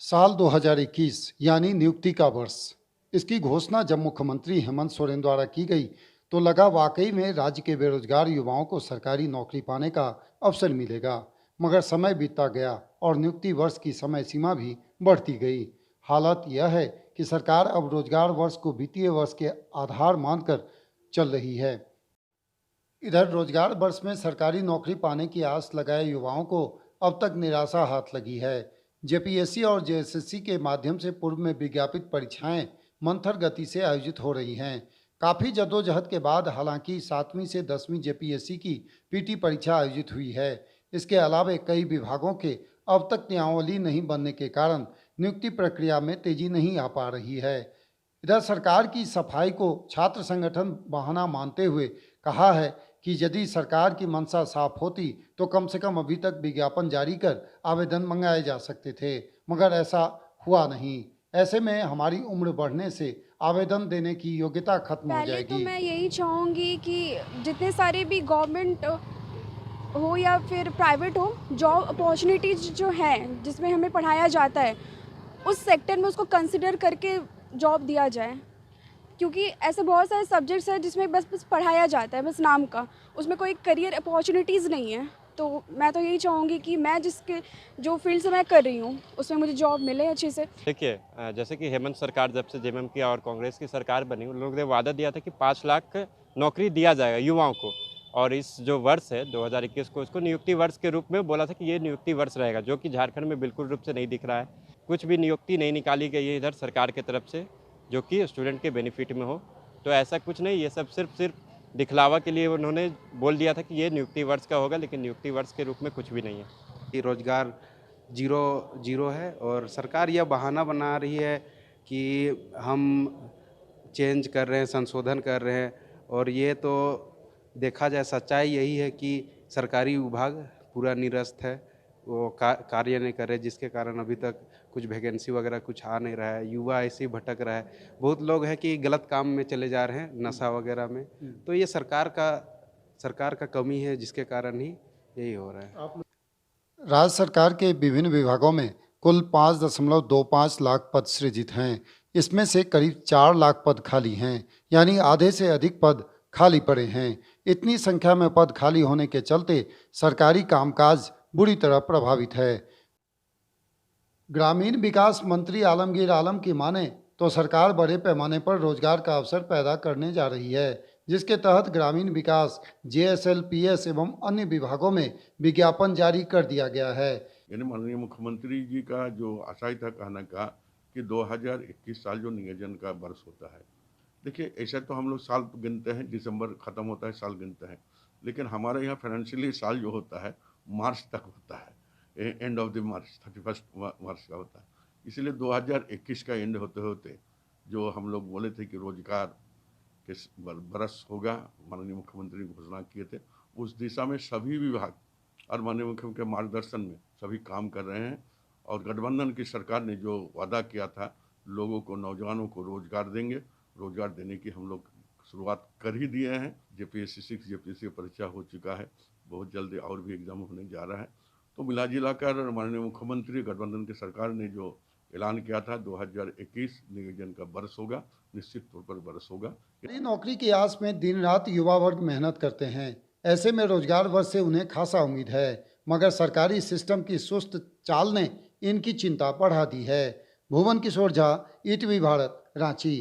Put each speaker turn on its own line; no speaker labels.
साल 2021 यानी नियुक्ति का वर्ष। इसकी घोषणा जब मुख्यमंत्री हेमंत सोरेन द्वारा की गई तो लगा वाकई में राज्य के बेरोजगार युवाओं को सरकारी नौकरी पाने का अवसर मिलेगा। मगर समय बीतता गया और नियुक्ति वर्ष की समय सीमा भी बढ़ती गई। हालत यह है कि सरकार अब रोजगार वर्ष को वित्तीय वर्ष के आधार मानकर चल रही है। इधर रोजगार वर्ष में सरकारी नौकरी पाने की आस लगाए युवाओं को अब तक निराशा हाथ लगी है। जेपीएससी और जेएसएससी के माध्यम से पूर्व में विज्ञापित परीक्षाएं मंथर गति से आयोजित हो रही हैं। काफ़ी जद्दोजहद के बाद हालांकि 7वीं से 10वीं जेपीएससी की पीटी परीक्षा आयोजित हुई है। इसके अलावा कई विभागों के अब तक नियमावली नहीं बनने के कारण नियुक्ति प्रक्रिया में तेजी नहीं आ पा रही है। इधर सरकार की सफाई को छात्र संगठन बहाना मानते हुए कहा है कि यदि सरकार की मंशा साफ होती तो कम से कम अभी तक विज्ञापन जारी कर आवेदन मंगाए जा सकते थे, मगर ऐसा हुआ नहीं। ऐसे में हमारी उम्र बढ़ने से आवेदन देने की योग्यता खत्म हो
पहले तो
जाएगी।
मैं यही चाहूँगी कि जितने सारे भी गवर्नमेंट हो या फिर प्राइवेट हो, जॉब अपॉर्चुनिटीज़ जो हैं जिसमें हमें पढ़ाया जाता है, उस सेक्टर में उसको कंसिडर करके जॉब दिया जाए। क्योंकि ऐसे बहुत सारे सब्जेक्ट्स हैं जिसमें बस बस पढ़ाया जाता है, बस नाम का, उसमें कोई करियर अपॉर्चुनिटीज़ नहीं है। तो मैं तो यही चाहूँगी कि मैं जो फील्ड से मैं कर रही हूँ उसमें मुझे जॉब मिले अच्छे से।
देखिए जैसे कि हेमंत सरकार जब से जेएमएम की और कांग्रेस की सरकार बनी, उन लोगों ने वादा दिया था कि 5 लाख नौकरी दिया जाएगा युवाओं को। और इस जो वर्ष है 2021 को, उसको नियुक्ति वर्ष के रूप में बोला था कि ये नियुक्ति वर्ष रहेगा, जो कि झारखंड में बिल्कुल रूप से नहीं दिख रहा है। कुछ भी नियुक्ति नहीं निकाली गई है इधर सरकार की तरफ से जो कि स्टूडेंट के बेनिफिट में हो। तो ऐसा कुछ नहीं, ये सब सिर्फ दिखलावा के लिए उन्होंने बोल दिया था कि ये नियुक्ति वर्ष का होगा, लेकिन नियुक्ति वर्ष के रूप में कुछ भी नहीं है।
कि रोजगार जीरो जीरो है और सरकार यह बहाना बना रही है कि हम चेंज कर रहे हैं, संशोधन कर रहे हैं। और ये तो देखा जाए सच्चाई यही है कि सरकारी विभाग पूरा निरस्त है, वो कार्य नहीं कर रहे, जिसके कारण अभी तक कुछ वैकेंसी वगैरह कुछ आ नहीं रहा है। युवा ऐसे ही भटक रहा है, बहुत लोग हैं कि गलत काम में चले जा रहे हैं, नशा वगैरह में। तो ये सरकार का कमी है, जिसके कारण ही यही हो रहा है।
राज्य सरकार के विभिन्न विभागों में कुल 5.25 लाख पद सृजित हैं। इसमें से करीब 4 लाख पद खाली हैं, यानी आधे से अधिक पद खाली पड़े हैं। इतनी संख्या में पद खाली होने के चलते सरकारी कामकाज बुरी तरह प्रभावित है। ग्रामीण विकास मंत्री आलमगीर आलम की माने तो सरकार बड़े पैमाने पर रोजगार का अवसर पैदा करने जा रही है, जिसके तहत ग्रामीण विकास, जेएसएलपीएस एवं अन्य विभागों में विज्ञापन जारी कर दिया गया है।
यानी माननीय मुख्यमंत्री जी का जो आशय था कहने का कि 2021 साल जो नियोजन का वर्ष होता है, देखिए ऐसा तो हम लोग साल तो गिनते हैं, दिसंबर ख़त्म होता है साल गिनते हैं, लेकिन हमारे यहाँ फाइनेंशियली साल जो होता है मार्च तक होता है, एंड ऑफ द मार्च 31 मार्च का होता है। इसलिए 2021 का एंड होते होते जो हम लोग बोले थे कि रोजगार के बरस होगा, माननीय मुख्यमंत्री ने घोषणा किए थे, उस दिशा में सभी विभाग और माननीय मुख्यमंत्री के मार्गदर्शन में सभी काम कर रहे हैं। और गठबंधन की सरकार ने जो वादा किया था लोगों को, नौजवानों को रोजगार देंगे, रोजगार देने की हम लोग शुरुआत कर ही दिए हैं। जेपीएससी 6 जेपीएससी परीक्षा हो चुका है, बहुत जल्दी और भी एग्जाम होने जा रहा है। तो मिला जुलाकर माननीय मुख्यमंत्री गठबंधन की सरकार ने जो ऐलान किया था 2021 नियोजन का वर्ष होगा, निश्चित तौर पर वर्ष होगा।
नौकरी की आस में दिन रात युवा वर्ग मेहनत करते हैं। ऐसे में रोजगार वर्ष से उन्हें खासा उम्मीद है, मगर सरकारी सिस्टम की सुस्त चाल ने इनकी चिंता बढ़ा दी है। भुवन किशोर झा, ईटीवी भारत, रांची।